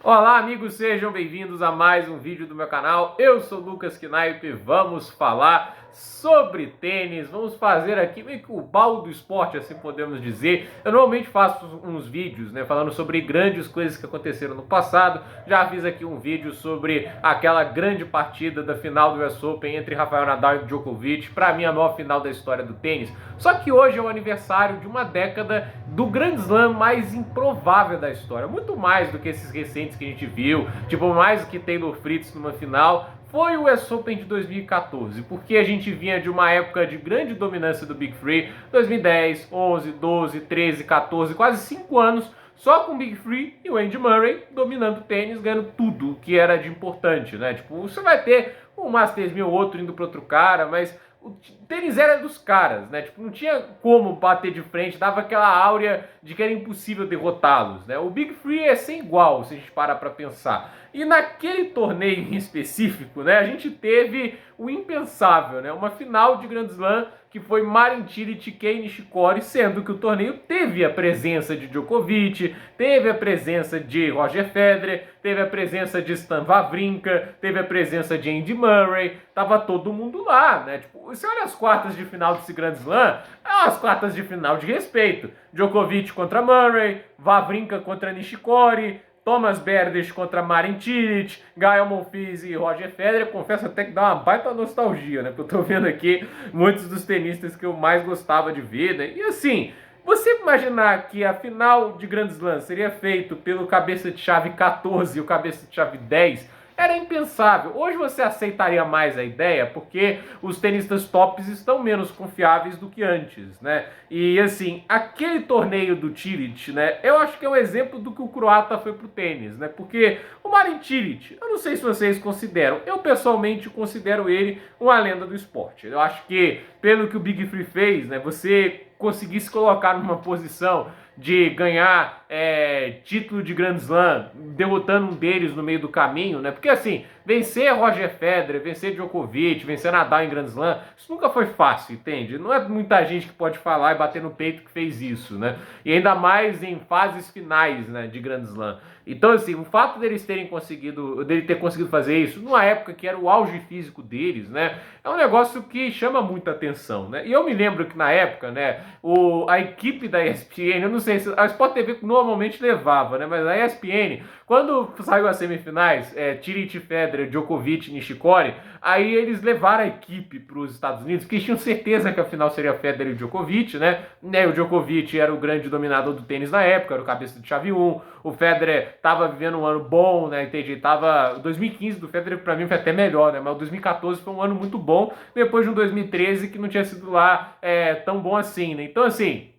Olá, amigos, sejam bem-vindos a mais um vídeo do meu canal. Eu sou Lucas Knaip, vamos falar sobre tênis, vamos fazer aqui meio que o baú do esporte, assim podemos dizer. Eu normalmente faço uns vídeos, né, falando sobre grandes coisas que aconteceram no passado. Já fiz aqui um vídeo sobre aquela grande partida da final do US Open entre Rafael Nadal e Djokovic, para mim a maior final da história do tênis. Só que hoje é o aniversário de uma década do Grand Slam mais improvável da história, muito mais do que esses recentes que a gente viu, tipo mais do que Taylor Fritz numa final, foi o US Open de 2014, porque a gente vinha de uma época de grande dominância do Big Three, 2010, 11, 12, 13, 14, quase 5 anos, só com o Big Three e o Andy Murray dominando o tênis, ganhando tudo que era de importante, né? Tipo, você vai ter um Masters 1000, outro indo para outro cara, mas o tênis era dos caras, né? Tipo, não tinha como bater de frente, dava aquela áurea de que era impossível derrotá-los, né? O Big Three é sem igual, se a gente parar pra pensar. E naquele torneio em específico, né, a gente teve o impensável, né? Uma final de Grand Slam que foi Marin Cilic e Kei Nishikori, sendo que o torneio teve a presença de Djokovic, teve a presença de Roger Federer, teve a presença de Stan Wawrinka, teve a presença de Andy Murray, tava todo mundo lá, né? Tipo, você olha as quartas de final desse Grand Slam, é umas quartas de final de respeito. Djokovic contra Murray, Wawrinka contra Nishikori, Thomas Berdych contra Marin Cilic, Gael Monfils e Roger Federer. Confesso até que dá uma baita nostalgia, né? Porque eu tô vendo aqui muitos dos tenistas que eu mais gostava de ver, né? E assim, você imaginar que a final de Grand Slam seria feito pelo cabeça de chave 14 e o cabeça de chave 10 era impensável. Hoje você aceitaria mais a ideia porque os tenistas tops estão menos confiáveis do que antes, né? E assim, aquele torneio do Cilic, né? Eu acho que é um exemplo do que o croata foi pro tênis, né? Porque o Marin Cilic, eu não sei se vocês consideram, eu pessoalmente considero ele uma lenda do esporte. Eu acho que pelo que o Big Three fez, né? Você conseguir se colocar numa posição de ganhar título de Grand Slam, derrotando um deles no meio do caminho, né? Porque assim, vencer Roger Federer, vencer Djokovic, vencer Nadal em Grand Slam, isso nunca foi fácil, entende? Não é muita gente que pode falar e bater no peito que fez isso, né? E ainda mais em fases finais, né, de Grand Slam. Então, assim, o fato dele ter conseguido fazer isso numa época que era o auge físico deles, né, é um negócio que chama muita atenção, né? E eu me lembro que na época, né, a equipe da ESPN, eu não sei se a Sport TV normalmente levava, né, mas a ESPN, quando saiu as semifinais, Cilic, Federer, Djokovic, Nishikori, aí eles levaram a equipe para os Estados Unidos, porque tinham certeza que a final seria Federer e Djokovic, né? O Djokovic era o grande dominador do tênis na época, era o cabeça de chave 1, o Federer estava vivendo um ano bom, né? Entendi, tava 2015 do Federer para mim foi até melhor, né? Mas o 2014 foi um ano muito bom, depois de um 2013 que não tinha sido lá tão bom assim, né? Então assim,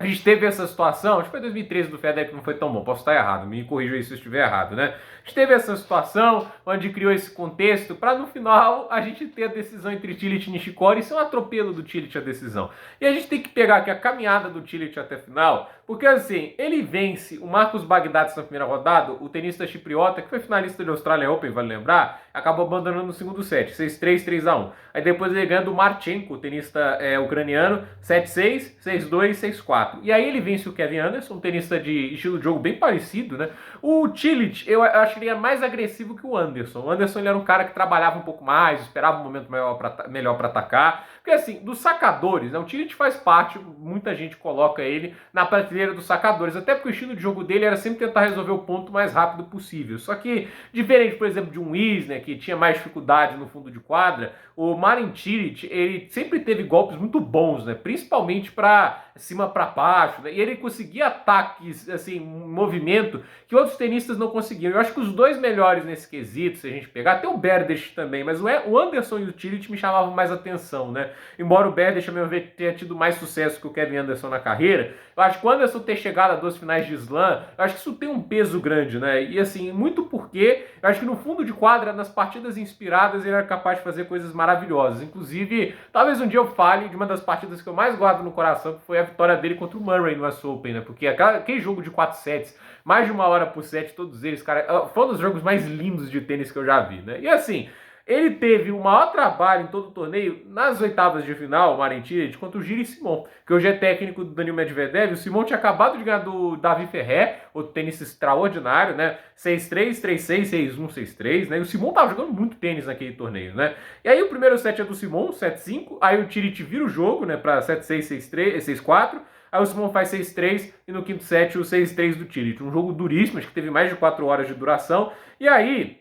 a gente teve essa situação, acho que foi 2013 do Federer que não foi tão bom, posso estar errado, me corrija aí se eu estiver errado, né? A gente teve essa situação onde criou esse contexto para no final a gente ter a decisão entre Cilic e Nishikori, isso é um atropelo do Cilic a decisão. E a gente tem que pegar aqui a caminhada do Cilic até a final, porque assim, ele vence o Marcos Baghdatis na primeira rodada, o tenista chipriota, que foi finalista de Australian Open, vale lembrar, acabou abandonando no segundo set, 6-3, 3-1. Aí depois ele ganha do Marchenko, o tenista ucraniano, 7-6, 6-2, 6-4. E aí ele vence o Kevin Anderson, um tenista de estilo de jogo bem parecido, né? O Cilic, eu acho que ele é mais agressivo que o Anderson. O Anderson ele era um cara que trabalhava um pouco mais, esperava um momento melhor para atacar. Porque assim, dos sacadores, né, o Cilic faz parte, muita gente coloca ele na prateleira dos sacadores, até porque o estilo de jogo dele era sempre tentar resolver o ponto o mais rápido possível. Só que, diferente, por exemplo, de um Isner, que tinha mais dificuldade no fundo de quadra, o Marin Cilic, ele sempre teve golpes muito bons, né? Principalmente para cima para baixo, né? E ele conseguia ataques, assim, movimento que outros tenistas não conseguiam. Eu acho que os dois melhores nesse quesito, se a gente pegar, até o Berdych também, mas o Anderson e o Cilic me chamavam mais atenção, né? Embora o Berdych, a meu ver, tenha tido mais sucesso que o Kevin Anderson na carreira, eu acho que o Anderson ter chegado a 2 finais de slam, eu acho que isso tem um peso grande, né? E assim, muito porque eu acho que no fundo de quadra, nas partidas inspiradas, ele era capaz de fazer coisas maravilhosas. Inclusive, talvez um dia eu fale de uma das partidas que eu mais guardo no coração, que foi a vitória dele contra o Murray no US Open, né? Porque aquele jogo de 4 sets, mais de 1 hora por set, todos eles, cara, foi um dos jogos mais lindos de tênis que eu já vi, né? E assim, Ele teve o maior trabalho em todo o torneio nas oitavas de final, o Marin Cilic, contra o Gilles Simon, que hoje é técnico do Daniil Medvedev. O Simon tinha acabado de ganhar do Davi Ferrer, outro tênis extraordinário, né? 6-3, 3-6, 6-1, 6-3, né? E o Simon tava jogando muito tênis naquele torneio, né? E aí o primeiro set é do Simon, 7-5, aí o Cilic vira o jogo, né, pra 7-6, 6-3, 6-4, aí o Simon faz 6-3 e no quinto set o 6-3 do Cilic. Um jogo duríssimo, acho que teve mais de 4 horas de duração. E aí,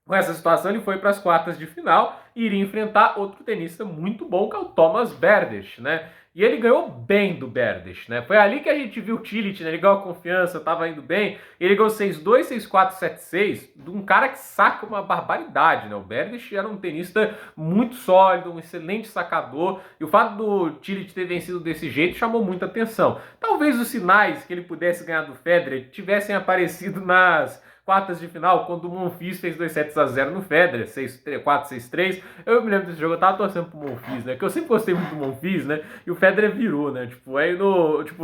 com essa situação, ele foi para as quartas de final e iria enfrentar outro tenista muito bom, que é o Thomas Berdych, né? E ele ganhou bem do Berdych, né? Foi ali que a gente viu o Cilic, né? Ele ganhou a confiança, estava indo bem. Ele ganhou 6-2, 6-4, 7-6 de um cara que saca uma barbaridade, né? O Berdych era um tenista muito sólido, um excelente sacador. E o fato do Cilic ter vencido desse jeito chamou muita atenção. Talvez os sinais que ele pudesse ganhar do Federer tivessem aparecido nas quartas de final, quando o Monfils fez 2-0 no Federer, 6-4, 6-3. Eu me lembro desse jogo, eu tava torcendo pro Monfils, né? Porque eu sempre gostei muito do Monfils, né? E o Federer virou, né? Tipo, aí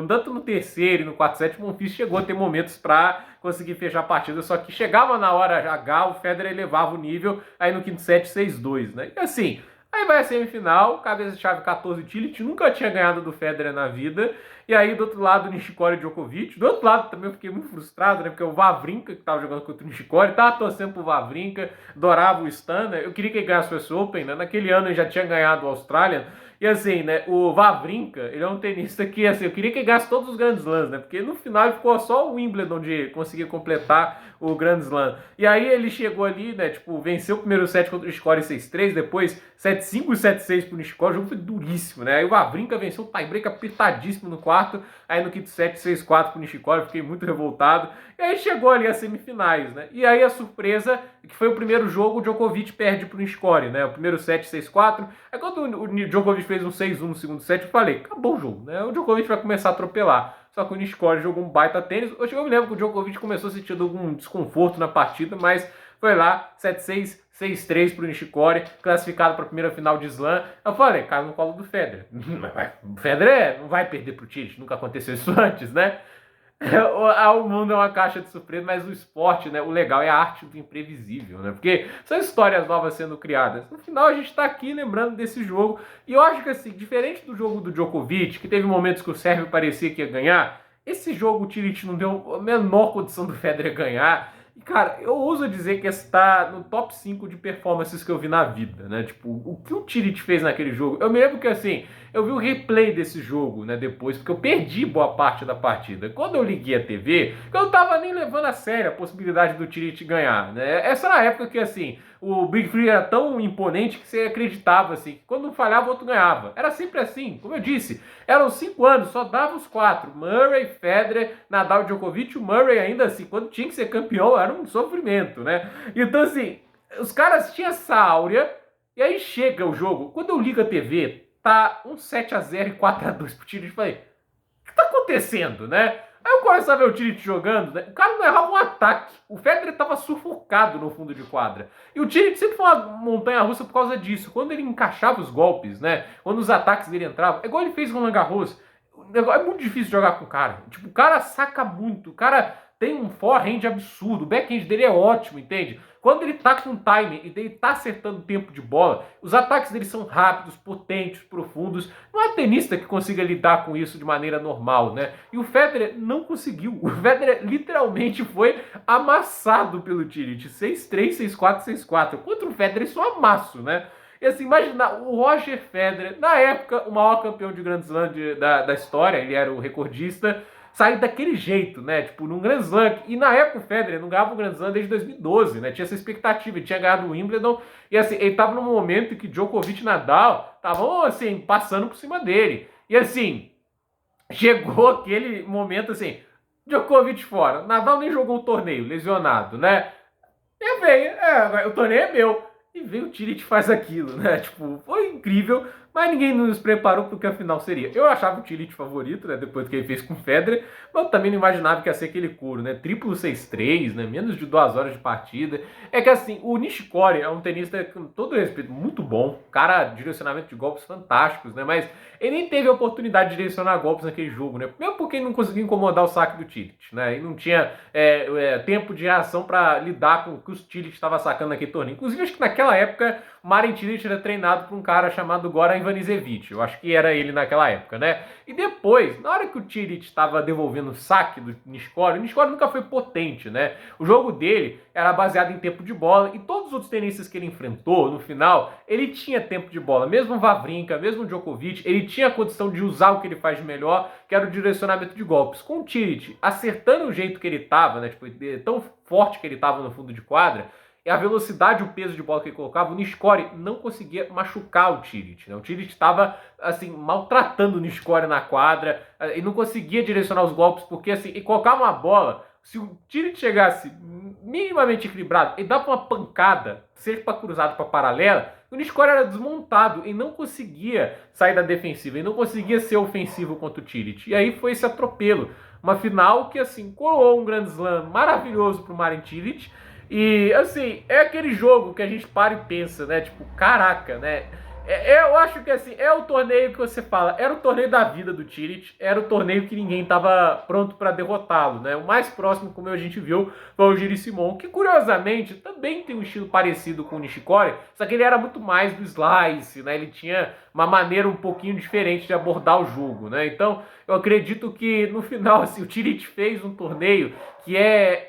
tanto no terceiro e no quarto set, o Monfils chegou a ter momentos pra conseguir fechar a partida, só que chegava na hora H, o Federer elevava o nível, aí no quinto set, 6-2, né? E assim, aí vai a semifinal, cabeça de chave 14, Cilic nunca tinha ganhado do Federer na vida. E aí, do outro lado, o Nishikori e Djokovic. Do outro lado também eu fiquei muito frustrado, né? Porque o Wawrinka, que tava jogando contra o Nishikori, tava torcendo pro Wawrinka, adorava o Stan, né? Eu queria que ele ganhasse o US Open, né? Naquele ano ele já tinha ganhado o Australian. E assim, né, o Wawrinka, ele é um tenista que, assim, eu queria que ele ganhasse todos os Grand Slams, né, porque no final ele ficou só o Wimbledon de conseguir completar o Grand Slam. E aí ele chegou ali, né, tipo, venceu o primeiro set contra o Nishikori 6-3, depois 7-5 e 7-6 pro Nishikori, o jogo foi duríssimo, né, aí o Wawrinka venceu o tie-break apertadíssimo no quarto, aí no quinto set 6-4 pro Nishikori, fiquei muito revoltado, e aí chegou ali as semifinais, né, e aí a surpresa, que foi o primeiro jogo, o Djokovic perde pro Nishikori, né, o primeiro set 6-4, aí quando o Djokovic fez um 6-1 no segundo set, eu falei, acabou o jogo, né? O Djokovic vai começar a atropelar. Só que o Nishikori jogou um baita tênis. Hoje eu me lembro que o Djokovic começou sentindo algum desconforto na partida, mas foi lá, 7-6, 6-3 pro Nishikori, classificado para a primeira final de Slam. Eu falei, caiu no colo do Federer. O Federer não vai perder pro Cilic, nunca aconteceu isso antes, né? O mundo é uma caixa de surpresa, mas o esporte, né, o legal é a arte do imprevisível, né? Porque são histórias novas sendo criadas. No final a gente tá aqui lembrando desse jogo, e eu acho que assim, diferente do jogo do Djokovic, que teve momentos que o Sérvio parecia que ia ganhar, esse jogo o Cilic não deu a menor condição do Federer ganhar. E, cara, eu ouso dizer que está no top 5 de performances que eu vi na vida, né? Tipo, o que o Cilic fez naquele jogo. Eu me lembro que, assim, eu vi o replay desse jogo, né, depois, porque eu perdi boa parte da partida. Quando eu liguei a TV, eu não tava nem levando a sério a possibilidade do Cilic ganhar, né? Essa era a época que, assim, o Big Three era tão imponente que você acreditava, assim, que quando um falhava, o outro ganhava. Era sempre assim, como eu disse. Eram 5 anos, só dava os 4. Murray, Federer, Nadal e Djokovic. O Murray ainda assim, quando tinha que ser campeão, era um sofrimento, né? Então, assim, os caras tinham essa áurea, e aí chega o jogo. Quando eu ligo a TV, tá um 7-0 e 4-2 pro Cilic. Eu falei, o que tá acontecendo, né? Aí eu começo a ver o Cilic jogando, né? O cara não errava um ataque. O Federer tava sufocado no fundo de quadra. E o Cilic sempre foi uma montanha-russa por causa disso. Quando ele encaixava os golpes, né? Quando os ataques dele entravam, é igual ele fez com o Roland Garros. É muito difícil jogar com o cara. Tipo, o cara saca muito. O cara tem um forehand absurdo. O backhand dele é ótimo, entende? Quando ele tá com time e ele tá acertando o tempo de bola, os ataques dele são rápidos, potentes, profundos. Não há tenista que consiga lidar com isso de maneira normal, né? E o Federer não conseguiu. O Federer literalmente foi amassado pelo Cilic. 6-3, 6-4, 6-4. Contra o Federer isso é um amasso, né? E assim, imagina, o Roger Federer, na época, o maior campeão de Grand Slam da história, ele era o recordista, saiu daquele jeito, né? Tipo, num Grand Slam. E na época o Federer não ganhava um Grand Slam desde 2012, né? Tinha essa expectativa, ele tinha ganhado o Wimbledon. E assim, ele tava num momento em que Djokovic e Nadal estavam, assim, passando por cima dele. E assim, chegou aquele momento, assim, Djokovic fora. Nadal nem jogou o torneio, lesionado, né? E veio, o torneio é meu. E veio o Cilic faz aquilo, né? Tipo, foi incrível, mas ninguém nos preparou para o que a final seria. Eu achava o Cilic favorito, né, depois do que ele fez com o Federer, mas eu também não imaginava que ia ser aquele couro, né, triplo 6-3, né, menos de 2 horas de partida. É que assim, o Nishikori é um tenista, com todo respeito, muito bom, cara, direcionamento de golpes fantásticos, né, mas ele nem teve a oportunidade de direcionar golpes naquele jogo, né, mesmo porque ele não conseguia incomodar o saque do Cilic, né, e não tinha tempo de reação para lidar com o que o Cilic estava sacando naquele torneio. Inclusive, acho que naquela época o Marin Cilic era treinado por um cara chamado Goran Ivanisevic. Eu acho que era ele naquela época, né? E depois, na hora que o Cilic estava devolvendo o saque do Nishikori, o Nishikori nunca foi potente, né? O jogo dele era baseado em tempo de bola e todos os outros tenistas que ele enfrentou no final, ele tinha tempo de bola. Mesmo o Wawrinka, mesmo o Djokovic, ele tinha a condição de usar o que ele faz de melhor, que era o direcionamento de golpes. Com o Cilic acertando o jeito que ele estava, né? Tipo, tão forte que ele estava no fundo de quadra, e a velocidade e o peso de bola que ele colocava, o Nishikori não conseguia machucar o Cilic, né? O Cilic estava, assim, maltratando o Nishikori na quadra, e não conseguia direcionar os golpes, porque, assim, ele colocava uma bola, se o Cilic chegasse minimamente equilibrado, ele dava uma pancada, seja para cruzado para paralela, o Nishikori era desmontado e não conseguia sair da defensiva, e não conseguia ser ofensivo contra o Cilic. E aí foi esse atropelo. Uma final que, assim, coroou um Grand Slam maravilhoso para o Marin Cilic. E, assim, é aquele jogo que a gente para e pensa, né? Tipo, caraca, né? Eu acho que, assim, é o torneio que você fala, era o torneio da vida do Cilic, era o torneio que ninguém estava pronto para derrotá-lo, né? O mais próximo, como a gente viu, foi o Gilles Simon, que, curiosamente, também tem um estilo parecido com o Nishikori, só que ele era muito mais do slice, né? Ele tinha uma maneira um pouquinho diferente de abordar o jogo, né? Então, eu acredito que, no final, assim, o Cilic fez um torneio que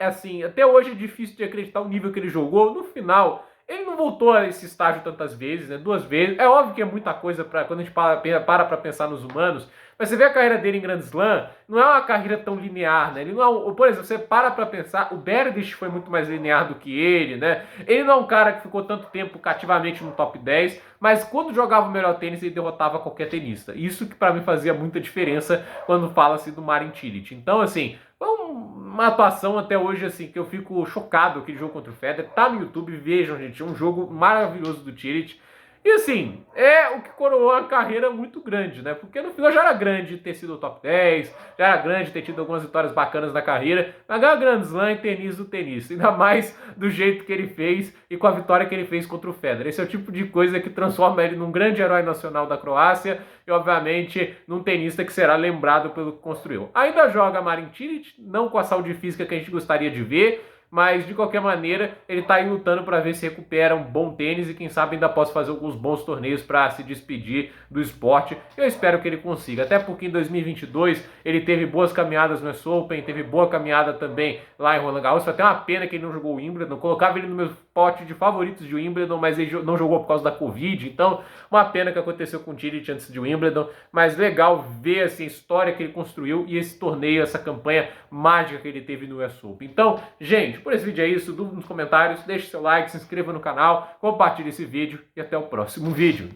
assim, até hoje é difícil de acreditar o nível que ele jogou. No final, ele não voltou a esse estágio tantas vezes, né? 2 vezes. É óbvio que é muita coisa para quando a gente para pensar nos humanos. Mas você vê a carreira dele em Grand Slam, não é uma carreira tão linear, né? Ele não é por exemplo, você para pensar, o Berdych foi muito mais linear do que ele, né? Ele não é um cara que ficou tanto tempo cativamente no top 10, mas quando jogava o melhor tênis, ele derrotava qualquer tenista. Isso que para mim fazia muita diferença quando fala-se do Marin Cilic. Então, assim, uma atuação até hoje, assim, que eu fico chocado, aquele jogo contra o Federer. Tá no YouTube, vejam, gente, é um jogo maravilhoso do Cilic. E assim, é o que coroou uma carreira muito grande, né? Porque no final já era grande ter sido o top 10, já era grande ter tido algumas vitórias bacanas na carreira, mas ganhar o Grand Slam e tenis do tenista, ainda mais do jeito que ele fez e com a vitória que ele fez contra o Federer. Esse é o tipo de coisa que transforma ele num grande herói nacional da Croácia e, obviamente, num tenista que será lembrado pelo que construiu. Ainda joga Marin Cilic, não com a saúde física que a gente gostaria de ver, mas de qualquer maneira ele está aí lutando para ver se recupera um bom tênis e quem sabe ainda possa fazer alguns bons torneios para se despedir do esporte. Eu espero que ele consiga, até porque em 2022 ele teve boas caminhadas no US Open, teve boa caminhada também lá em Roland Garros. Foi até uma pena que ele não jogou o Wimbledon, colocava ele no meu pote de favoritos de Wimbledon, mas ele não jogou por causa da Covid, então uma pena que aconteceu com o Cilic antes de Wimbledon, mas legal ver assim, a história que ele construiu e esse torneio, essa campanha mágica que ele teve no US Open. Então, gente, por esse vídeo é isso, dúvida nos comentários, deixe seu like, se inscreva no canal, compartilhe esse vídeo e até o próximo vídeo.